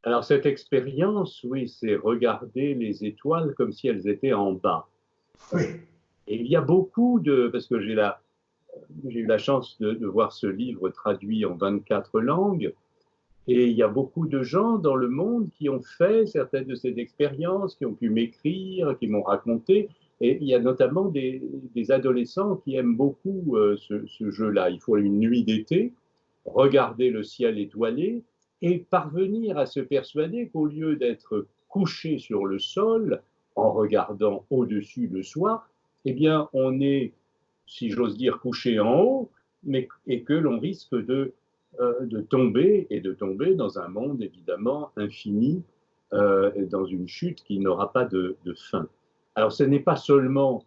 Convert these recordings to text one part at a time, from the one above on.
Alors cette expérience, oui, c'est regarder les étoiles comme si elles étaient en bas. Oui, Et il y a beaucoup de, parce que j'ai eu la chance de voir ce livre traduit en 24 langues, et il y a beaucoup de gens dans le monde qui ont fait certaines de ces expériences, qui ont pu m'écrire, qui m'ont raconté. Et il y a notamment des adolescents qui aiment beaucoup ce jeu-là. Il faut une nuit d'été, regarder le ciel étoilé et parvenir à se persuader qu'au lieu d'être couché sur le sol en regardant au-dessus de soi, eh bien, on est, si j'ose dire, couché en haut, mais, et que l'on risque de tomber et de tomber dans un monde évidemment infini, dans une chute qui n'aura pas de fin. Alors ce n'est pas seulement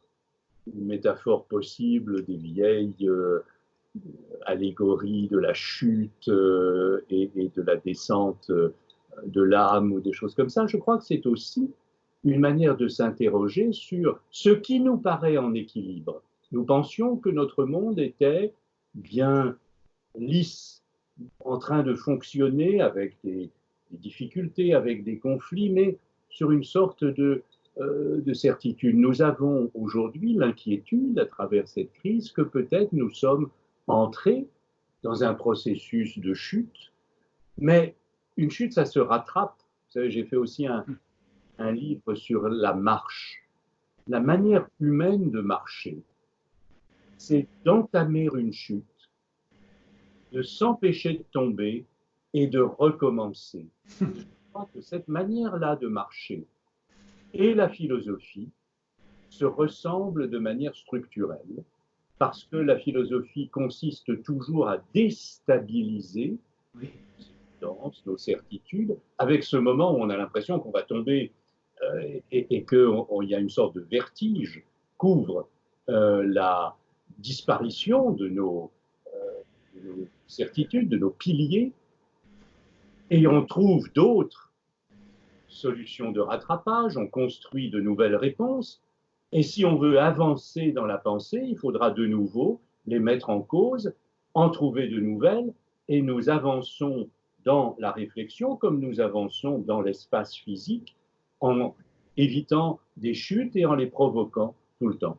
une métaphore possible des vieilles allégories de la chute et de la descente de l'âme ou des choses comme ça. Je crois que c'est aussi une manière de s'interroger sur ce qui nous paraît en équilibre. Nous pensions que notre monde était bien lisse, en train de fonctionner avec des difficultés, avec des conflits, mais sur une sorte de certitude. Nous avons aujourd'hui l'inquiétude, à travers cette crise, que peut-être nous sommes entrés dans un processus de chute, mais une chute, ça se rattrape. Vous savez, j'ai fait aussi un livre sur la marche, la manière humaine de marcher. C'est d'entamer une chute, de s'empêcher de tomber et de recommencer. Je crois que cette manière-là de marcher et la philosophie se ressemblent de manière structurelle, parce que la philosophie consiste toujours à déstabiliser nos certitudes, avec ce moment où on a l'impression qu'on va tomber et qu'il y a une sorte de vertige couvre la disparition de nos certitudes, de nos piliers, et on trouve d'autres solutions de rattrapage, on construit de nouvelles réponses, et si on veut avancer dans la pensée, il faudra de nouveau les mettre en cause, en trouver de nouvelles, et nous avançons dans la réflexion comme nous avançons dans l'espace physique en évitant des chutes et en les provoquant tout le temps.